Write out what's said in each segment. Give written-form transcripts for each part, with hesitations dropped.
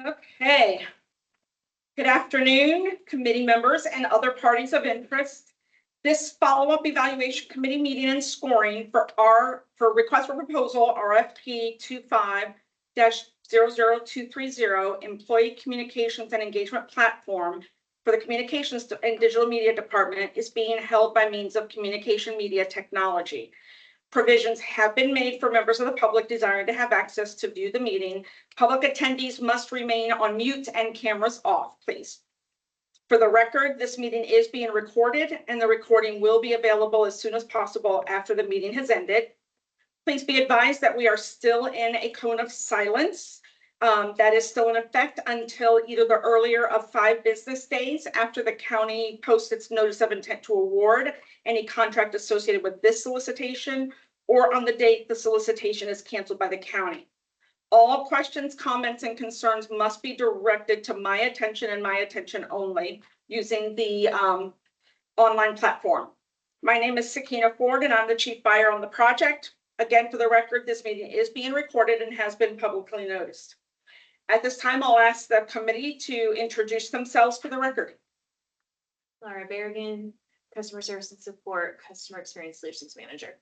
Okay. Good afternoon, committee members and other parties of interest. This follow-up evaluation committee meeting and scoring for request for proposal RFP-25-00230 employee communications and engagement platform for the communications and digital media department is being held by means of communication media technology. Provisions have been made for members of the public desiring to have access to view the meeting. Public attendees must remain on mute and cameras off, please. For the record, this meeting is being recorded and the recording will be available as soon as possible after the meeting has ended. Please be advised that we are still in a cone of silence that is still in effect until either the earlier of 5 business days after the county posts its notice of intent to award any contract associated with this solicitation, or on the date the solicitation is canceled by the county. All questions, comments, and concerns must be directed to my attention and my attention only using the online platform. My name is Sakina Ford and I'm the chief buyer on the project. Again, for the record, this meeting is being recorded and has been publicly noticed. At this time, I'll ask the committee to introduce themselves for the record. Laura Berrigan, Customer Service and Support, Customer Experience Solutions Manager.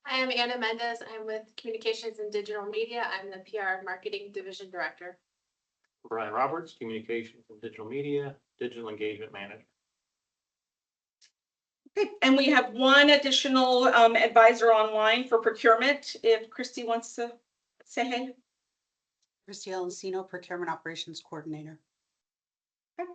I am Anna Mendez. I'm with Communications and Digital Media. I'm the PR Marketing Division Director. Brian Roberts, Communications and Digital Media, Digital Engagement Manager. Okay, and we have one additional advisor online for procurement. If Christy wants to say hey. Christy Alessino, Procurement Operations Coordinator. Okay.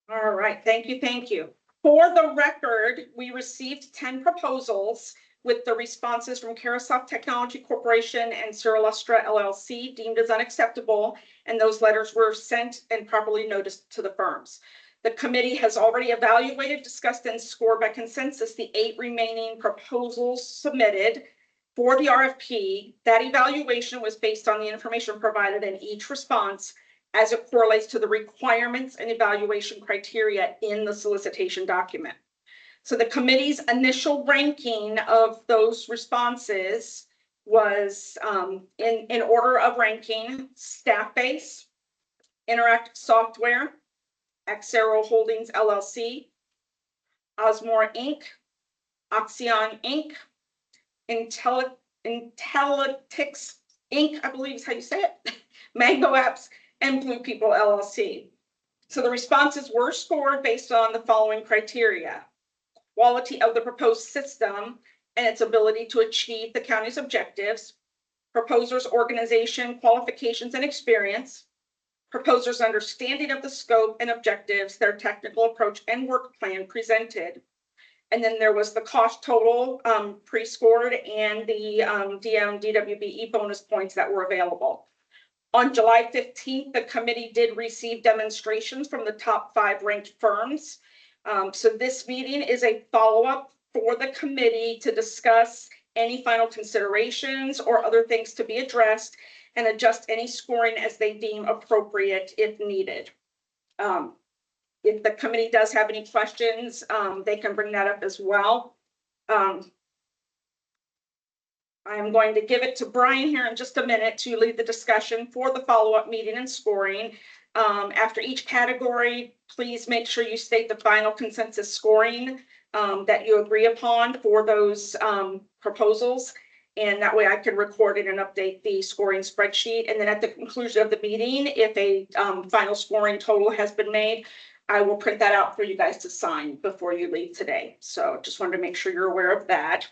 All right, thank you, thank you. For the record, we received 10 proposals with the responses from Carasoft Technology Corporation and Siralustra LLC deemed as unacceptable, and those letters were sent and properly noticed to the firms. The committee has already evaluated, discussed, and scored by consensus the 8 remaining proposals submitted for the RFP. That evaluation was based on the information provided in each response as it correlates to the requirements and evaluation criteria in the solicitation document. So the committee's initial ranking of those responses was in order of ranking: Staff Base, Interact Software, Xero Holdings LLC, Osmore Inc., Oxeon Inc., Intellytics Inc., I believe is how you say it, Mango Apps, and Blue People LLC. So the responses were scored based on the following criteria: quality of the proposed system and its ability to achieve the county's objectives, proposers' organization, qualifications, and experience, proposers' understanding of the scope and objectives, their technical approach and work plan presented. And then there was the cost total pre-scored and the DWBE bonus points that were available. On July 15th, the committee did receive demonstrations from the top 5 ranked firms. So this meeting is a follow-up for the committee to discuss any final considerations or other things to be addressed and adjust any scoring as they deem appropriate if needed. If the committee does have any questions, they can bring that up as well. I am going to give it to Brian here in just a minute to lead the discussion for the follow-up meeting and scoring. After each category, please make sure you state the final consensus scoring that you agree upon for those proposals. And that way I can record it and update the scoring spreadsheet. And then at the conclusion of the meeting, if a final scoring total has been made, I will print that out for you guys to sign before you leave today. So just wanted to make sure you're aware of that.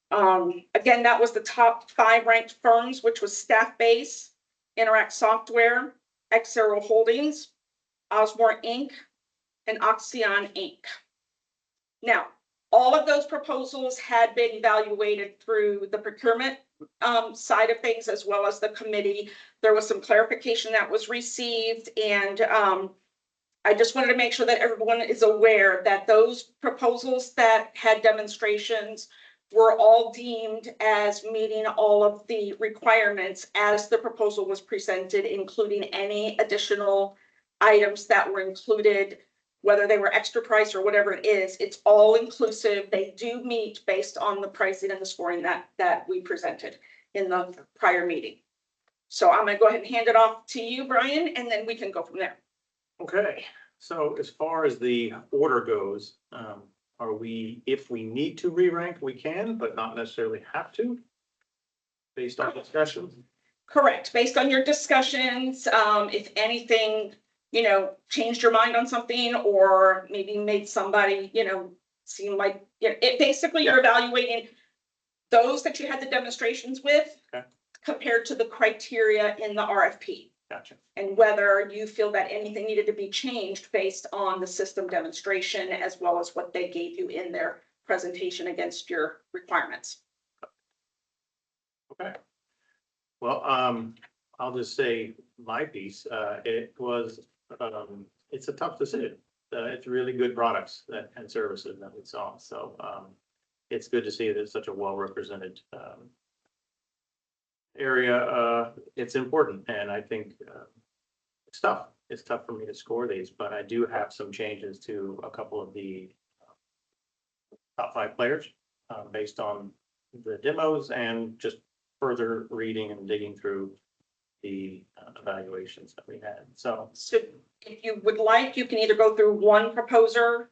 Again, that was the top 5 ranked firms, which was Staff Base, Interact Software, Xero Holdings, Osmore Inc., and Oxeon Inc. Now, all of those proposals had been evaluated through the procurement side of things as well as the committee. There was some clarification that was received, and I just wanted to make sure that everyone is aware that those proposals that had demonstrations were all deemed as meeting all of the requirements as the proposal was presented, including any additional items that were included, whether they were extra price or whatever it is. It's all inclusive. They do meet based on the pricing and the scoring that we presented in the prior meeting. So I'm gonna go ahead and hand it off to you, Brian, and then we can go from there. Okay, so as far as the order goes, are we, if we need to re-rank, we can, but not necessarily have to? Based on discussions? Correct, based on your discussions, if anything, changed your mind on something or maybe made somebody, seem like, it basically you're evaluating those that you had the demonstrations with Okay. compared to the criteria in the RFP. Gotcha. And whether you feel that anything needed to be changed based on the system demonstration as well as what they gave you in their presentation against your requirements. Okay. Well, I'll just say my piece, it was, it's a tough decision. It's really good products and services that we saw, so, it's good to see that it's such a well-represented, area. It's important, and I think, it's tough. It's tough for me to score these, but I do have some changes to a couple of the top 5 players, based on the demos and just further reading and digging through the evaluations that we had. So So if you would like, you can either go through one proposer,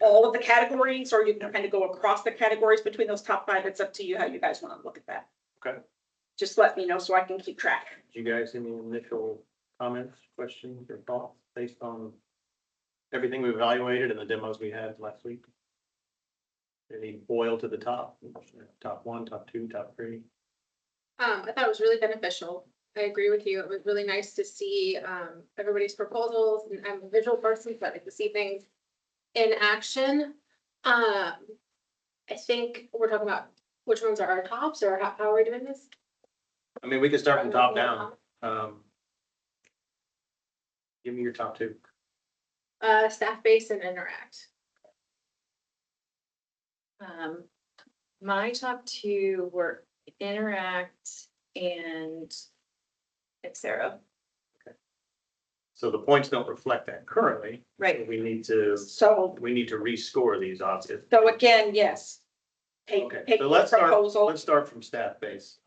all of the categories, or you can kind of go across the categories between those top 5. It's up to you how you guys want to look at that. Okay. Just let me know so I can keep track. do you guys have any initial comments, questions, or thoughts based on everything we evaluated and the demos we had last week? Any boil to the top, top 1, top 2, top 3? I thought it was really beneficial. I agree with you. It was really nice to see everybody's proposals, and I'm a visual person, so I like to see things in action. I think we're talking about which ones are our tops, or how are we doing this? I mean, we can start from top down. Give me your top 2. Staff base and interact. My top 2 were interact and Xero. So the points don't reflect that currently. Right. We need to So, rescore these obviously. so again, yes. Take Okay, take so the let's proposal. start from staff base.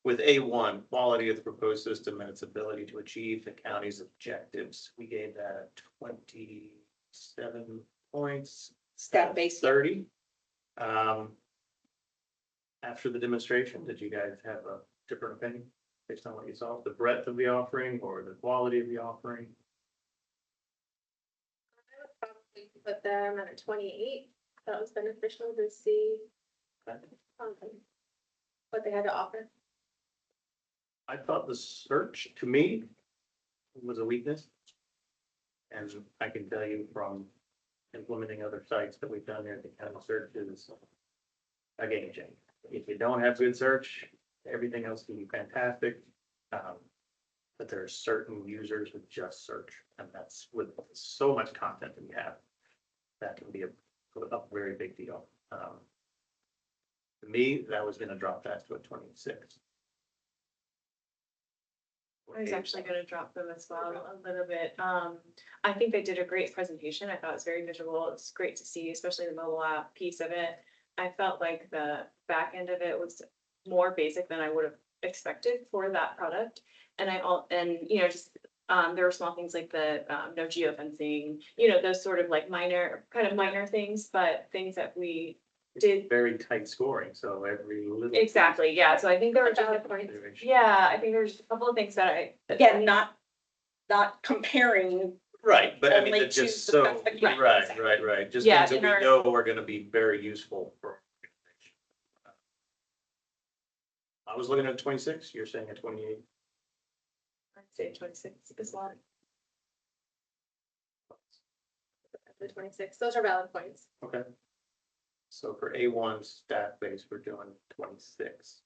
With A1, quality of the proposed system and its ability to achieve the county's objectives. We gave that 27 points. Staff base. 30. After the demonstration, did you guys have a different opinion based on what you saw? The breadth of the offering or the quality of the offering? I would probably put them at a 28. That was beneficial to see what they had to offer. I thought the search, to me, was a weakness. And I can tell you from implementing other sites that we've done there, the county search is a game changer. If you don't have good search, everything else can be fantastic. But there are certain users who just search, and that's with so much content that we have. That can be a very big deal. To me, that was gonna drop that to a 26. I was actually gonna drop them as well a little bit. I think they did a great presentation. I thought it was very visual. It's great to see, especially the mobile app piece of it. I felt like the back end of it was more basic than I would have expected for that product. And just there were small things like the no geofencing, those sort of like minor things, but things that we did. Very tight scoring, so every little. Exactly, yeah. So I think there were just Consideration. yeah, I think there's a couple of things that Again, not comparing. Right, but I mean, Only it's just to so, the specific- right. Just Yeah, things that in we our- know are gonna be very useful for. I was looking at 26, you're saying at 28. I'd say 26 as well. The 26. Those are valid points. Okay. So for A1 staff base, we're doing 26.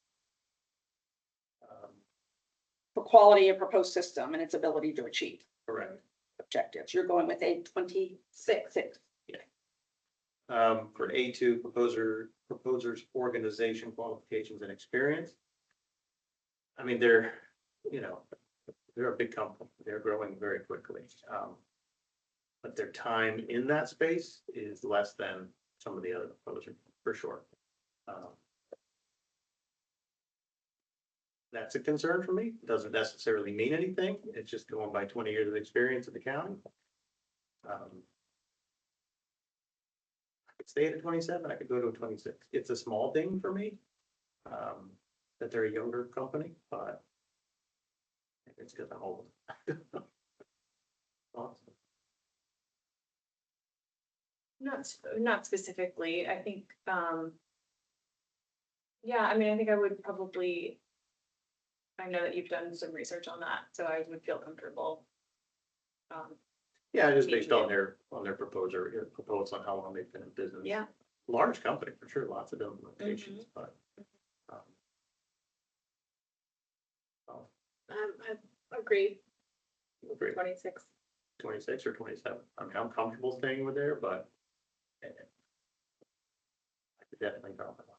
For quality of proposed system and its ability to achieve Correct. objectives. You're going with a 26. For A2, proposers, organization, qualifications, and experience. I mean, they're a big company. They're growing very quickly. But their time in that space is less than some of the other proposers, for sure. That's a concern for me. Doesn't necessarily mean anything. It's just going by 20 years of experience at the county. I could stay at a 27, I could go to a 26. It's a small thing for me. That they're a younger company, but it's because I'm old. Awesome. Not specifically, I think, yeah, I mean, I think I would probably, I know that you've done some research on that, so I would feel comfortable. Yeah, just based on their proposal on how long they've been in business. Yeah. Large company for sure, lots of implementations, but. I agree, Agree. 26. 26 or 27. I mean, I'm comfortable staying with there, but. I could definitely drop it much.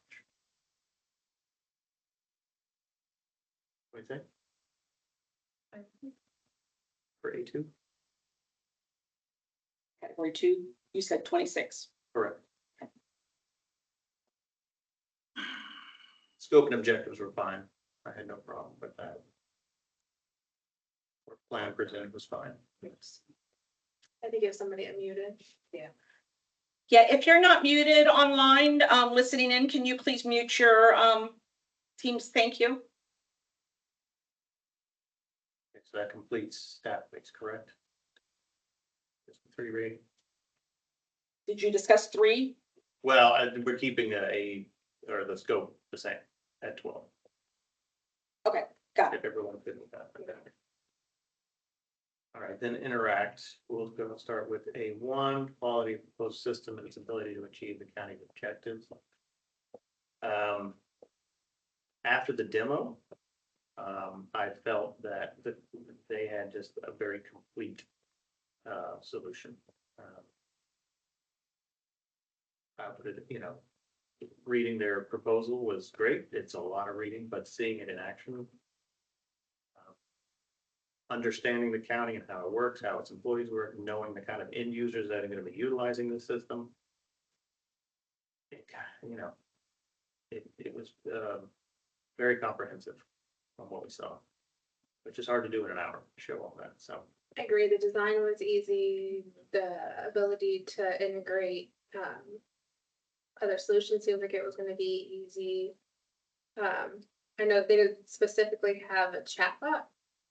What do you think? For A2? Category 2, you said 26. Correct. Scope and objectives were fine. I had no problem with that. Or plan presented was fine. I think if somebody unmuted. Yeah, if you're not muted online, listening in, can you please mute your Teams? Thank you. Okay, so that completes staff base, correct? Just the 3 rating. Did you discuss 3? Well, we're keeping the scope the same at 12. Okay, got it. If everyone's good with that. Okay. All right, then interact. We'll go start with A1, quality of proposed system and its ability to achieve the county's objectives. After the demo, I felt that they had just a very complete solution. I put it, reading their proposal was great. It's a lot of reading, but seeing it in action, understanding the county and how it works, how its employees work, knowing the kind of end users that are going to be utilizing the system. It was very comprehensive from what we saw, which is hard to do in an hour to show all that. So I agree, the design was easy, the ability to integrate other solutions seems like it was gonna be easy. I know they didn't specifically have a chatbot,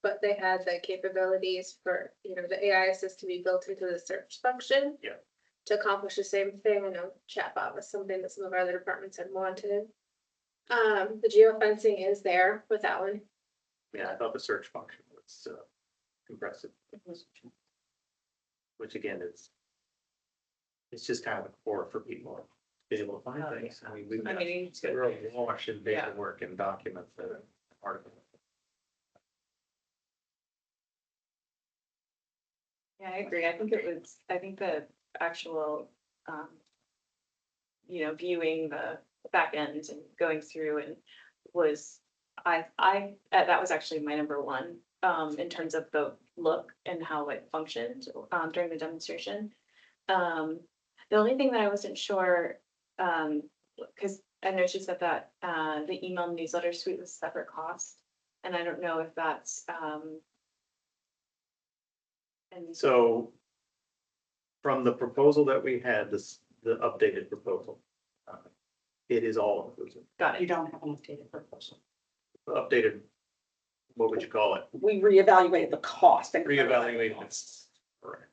but they had the capabilities for, the AI assist to be built into the search function. Yeah. To accomplish the same thing. I know chatbot was something that some of our other departments had wanted. The geofencing is there with that one. yeah, I thought the search function was impressive. Which again it's just kind of a core for people to be able to find Oh, things. yeah. I mean, it's good. we're awash in paperwork and documents that are part of it. Yeah, I agree. I think the actual, viewing the back end and going through and was, that was actually my number one, in terms of the look and how it functioned, during the demonstration. The only thing that I wasn't sure, because I know she said that, the email newsletter suite was separate cost. And I don't know if that's, and So from the proposal that we had, the updated proposal, it is all inclusive. got You it. don't have an updated proposal. Updated, what would you call it? We reevaluated the cost. and Reevaluated. Correct.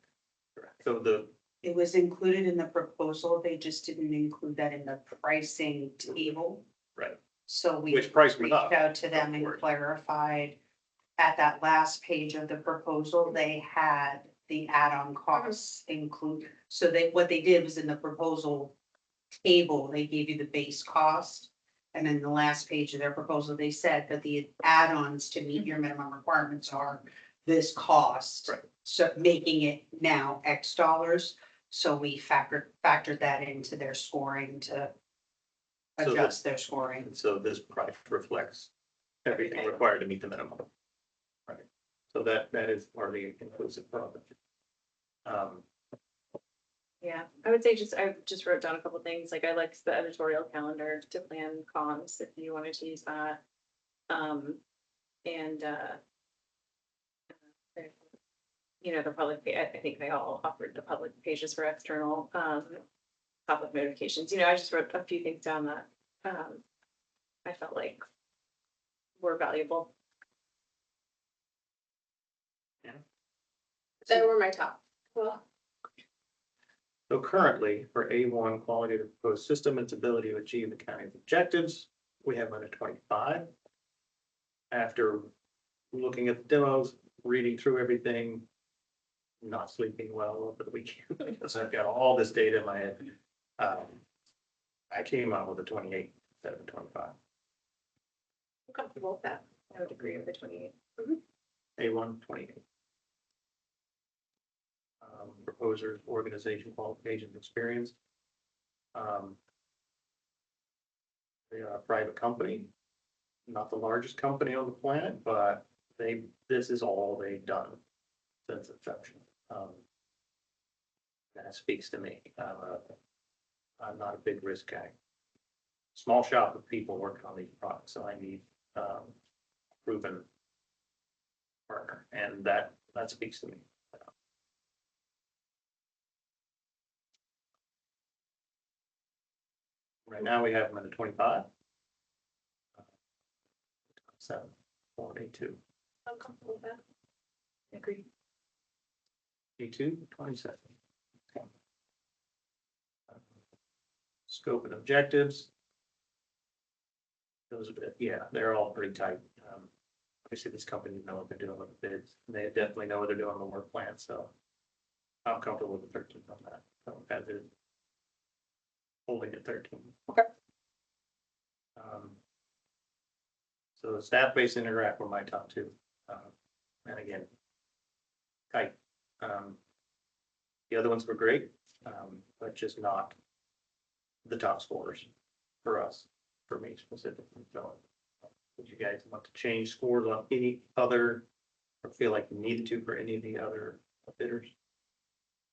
So It was included in the proposal, they just didn't include that in the pricing table. right, So we which price went reached up. out to them and Upward. clarified. At that last page of the proposal, they had the add-on costs included. So what they did was in the proposal table, they gave you the base cost. And then the last page of their proposal, they said that the add-ons to meet your minimum requirements are this cost. Right. So making it now X dollars. So we factored that into their scoring to So adjust their scoring. And so this price reflects everything Okay. required to meet the minimum. Right, so that is part of the inclusive product. Yeah, I would say I just wrote down a couple things, like I liked the editorial calendar to plan comms, if you wanted to use that. and, you know, the public, I think they all offered the public pages for external, public notifications. You know, I just wrote a few things down that, I felt like were valuable. They were my top. Well, So currently, for A1, quality of the proposed system, its ability to achieve the county's objectives, we have under 25. After looking at the demos, reading through everything, not sleeping well over the weekend, because I've got all this data in my head. I came out with a 28 instead of a 25. I'm comfortable with that. I would agree with the 28. A1, 28. Proposers, organization, qualifications, experience. They are a private company, not the largest company on the planet, but this is all they've done since inception. That speaks to me. I'm not a big risk guy. Small shop of people working on these products, so I need proven partner, and that speaks to me. Right now, we have them at a 25. 7, 4, A2. I'm comfortable with that. Agreed. A2, 27. Scope and objectives. Those are, yeah, they're all pretty tight. Obviously, these companies know what they're doing with the bids. They definitely know what they're doing on the work plan, so I'm comfortable with the 13 on that. So as is holding at 13. Okay. So the staff-based interact were my top two. And again, tight. The other ones were great, but just not the top scorers for us, for me specifically. So would you guys want to change scores on any other, or feel like you needed to for any of the other bidders?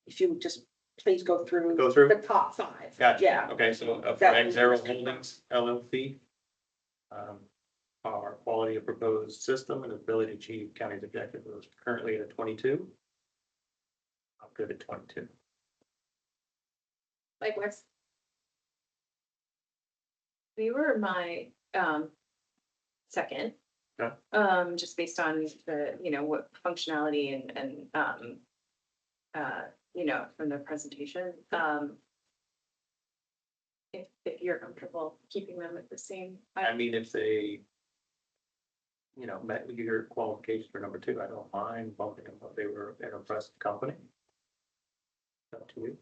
If you would just please go through. Go through? The top 5. Gotcha. Yeah. Okay, so for That- X0 Holdings LLC, our quality of proposed system and ability to achieve county's objective was currently at a 22. I'm good at 22. Likewise. They were my, second. Okay. Just based on the, you know, what functionality and, you know, from the presentation. If you're comfortable keeping them at the same. I mean, if they, you know, met your qualifications for number 2, I don't mind bumping them, but they were an impressive company. Up to you.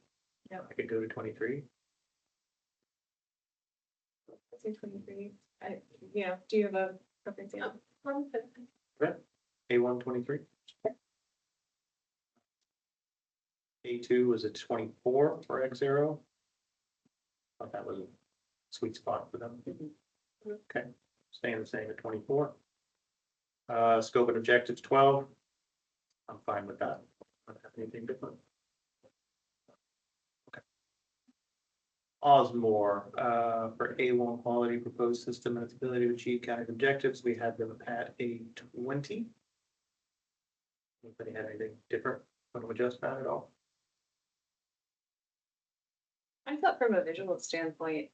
Yeah. I could go to 23. Let's say 23. You know, do you have a preference? Yeah. A1 23. A2 was at 24 for X0. Thought that was a sweet spot for them. Okay, staying the same at 24. Scope and objectives 12. I'm fine with that. I don't have anything different. Okay. Osmore, for A1 quality proposed system and its ability to achieve county objectives, we had them at a 20. Anybody had anything different? Want to adjust that at all? I thought from a visual standpoint,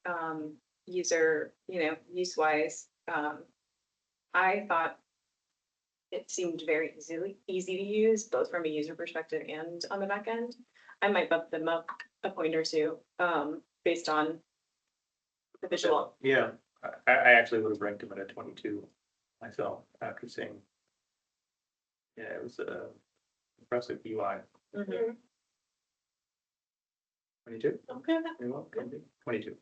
user, you know, use wise, I thought it seemed very easy to use, both from a user perspective and on the back end. I might bump them up a point or two, based on the visual. Yeah, I actually would have ranked him at a 22 myself after seeing. Yeah, it was a impressive UI. Mhm. 22? Okay. 22.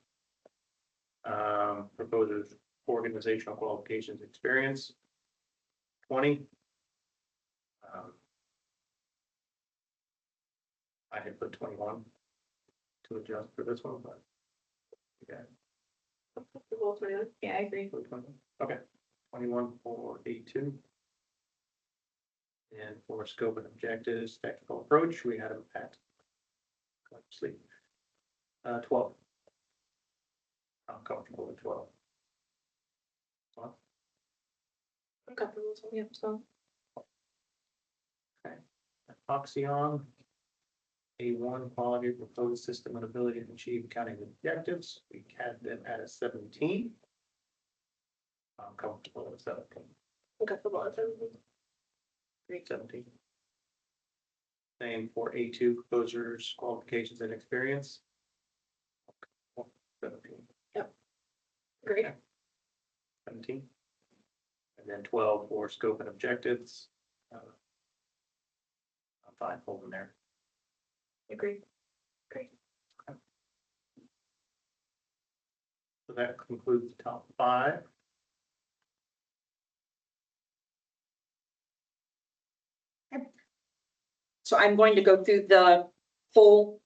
Proposes organizational qualifications experience. 20. I had put 21 to adjust for this one, but. Yeah. Yeah, I agree. Okay, 21 for A2. And for scope and objectives, technical approach, we had them at sleep. 12. I'm comfortable with 12. I'm comfortable with it, so. Oxyon. A1, quality of proposed system and ability to achieve county objectives. We had them at a 17. I'm comfortable with 17. I'm comfortable with it. Great, 17. Same for A2, proposers, qualifications and experience. 17. Great. 17. And then 12 for scope and objectives. I'm fine holding there. Agree. So that concludes the top 5. So I'm going to go through the full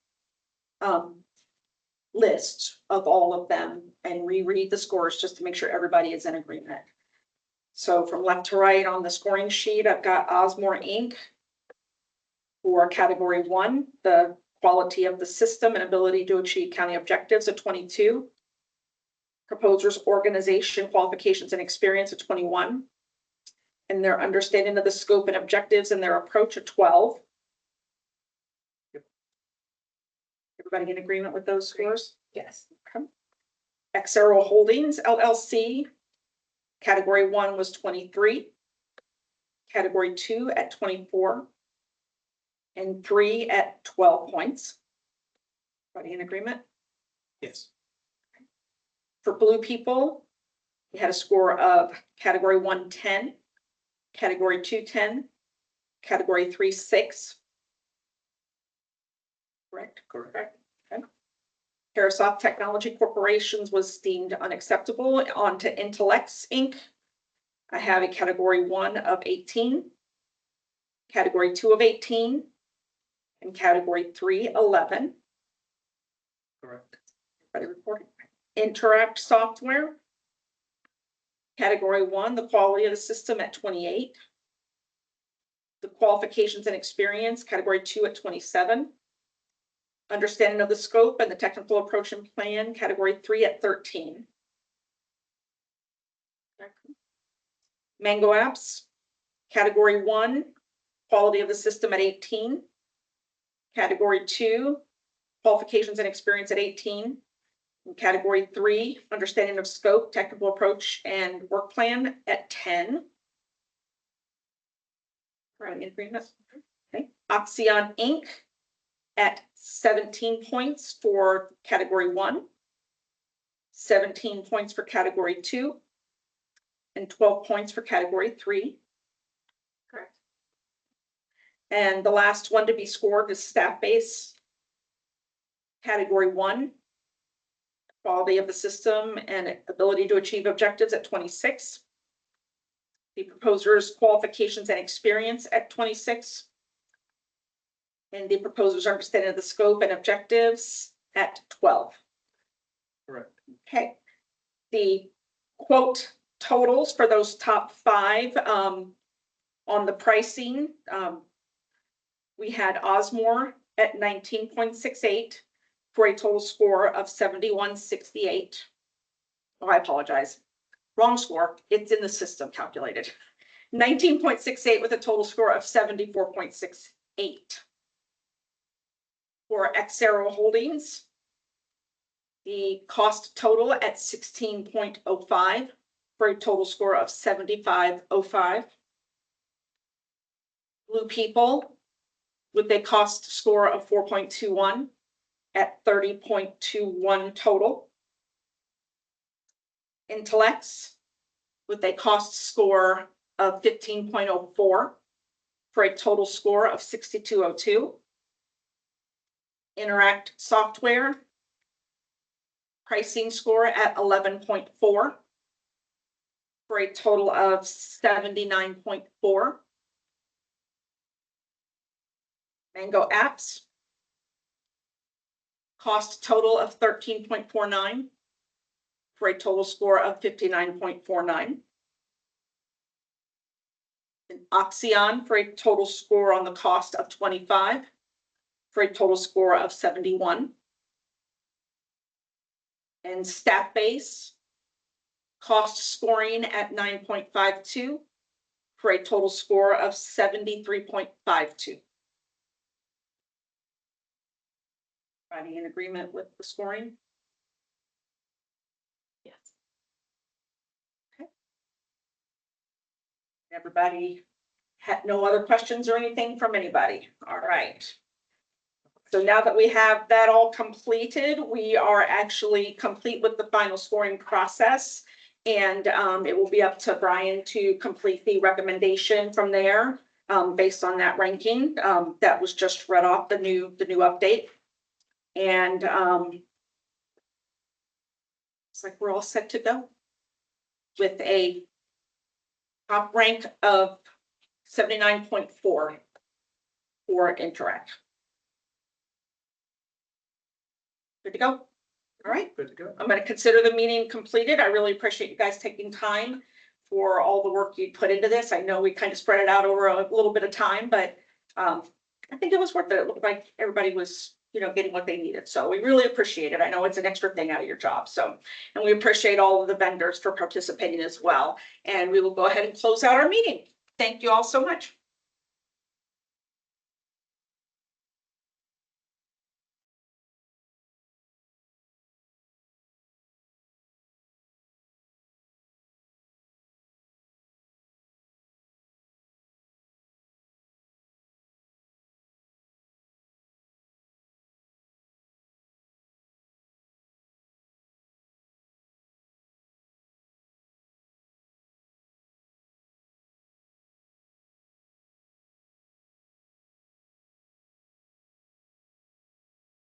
list of all of them and reread the scores just to make sure everybody is in agreement. So from left to right on the scoring sheet, I've got Osmore Inc. for category 1, the quality of the system and ability to achieve county objectives at 22. Proposers, organization, qualifications and experience at 21. And their understanding of the scope and objectives and their approach at 12. Everybody in agreement with those scores? Yes. Okay. Xero Holdings LLC, category 1 was 23. Category 2 at 24. And 3 at 12 points. Everybody in agreement? Yes. For Blue People, we had a score of category 1, 10, category 2, 10, category 3, 6. Correct? Correct. Okay. Parasoft Technology Corporations was deemed unacceptable. On to Intellects Inc. I have a category 1 of 18, category 2 of 18, and category 3, 11. Correct. Everybody reporting. Interact Software. Category 1, the quality of the system at 28. The qualifications and experience, category 2 at 27. Understanding of the scope and the technical approach and plan, category 3 at 13. Mango Apps, category 1, quality of the system at 18. Category 2, qualifications and experience at 18. And category 3, understanding of scope, technical approach, and work plan at 10. Right, in agreement? Okay. Oxyon Inc. at 17 points for category 1, 17 points for category 2, and 12 points for category 3. Correct. And the last one to be scored is staff base. Category 1, quality of the system and ability to achieve objectives at 26. The proposer's qualifications and experience at 26. And the proposer's understanding of the scope and objectives at 12. Correct. Okay. The quote totals for those top 5 on the pricing. We had Osmore at 19.68 for a total score of 71.68. Oh, I apologize. Wrong score. It's in the system calculated. 19.68 with a total score of 74.68. For Xero Holdings, the cost total at 16.05 for a total score of 75.05. Blue People with a cost score of 4.21 at 30.21 total. Intellects with a cost score of 15.04 for a total score of 62.02. Interact Software, pricing score at 11.4 for a total of 79.4. Mango Apps, cost total of 13.49 for a total score of 59.49. And Oxyon for a total score on the cost of 25 for a total score of 71. And Staff Base, cost scoring at 9.52 for a total score of 73.52. Everybody in agreement with the scoring? Yes. Everybody had no other questions or anything from anybody? All right. So now that we have that all completed, we are actually complete with the final scoring process. And it will be up to Brian to complete the recommendation from there based on that ranking. That was just read off the new update. And it's like we're all set to go with a top rank of 79.4 for Interact. Good to go. All right. Good to go. I'm going to consider the meeting completed. I really appreciate you guys taking time for all the work you put into this. I know we kind of spread it out over a little bit of time, but I think it was worth it. It looked like everybody was, getting what they needed. So we really appreciate it. I know it's an extra thing out of your job. So, and we appreciate all of the vendors for participating as well. And we will go ahead and close out our meeting. Thank you all so much.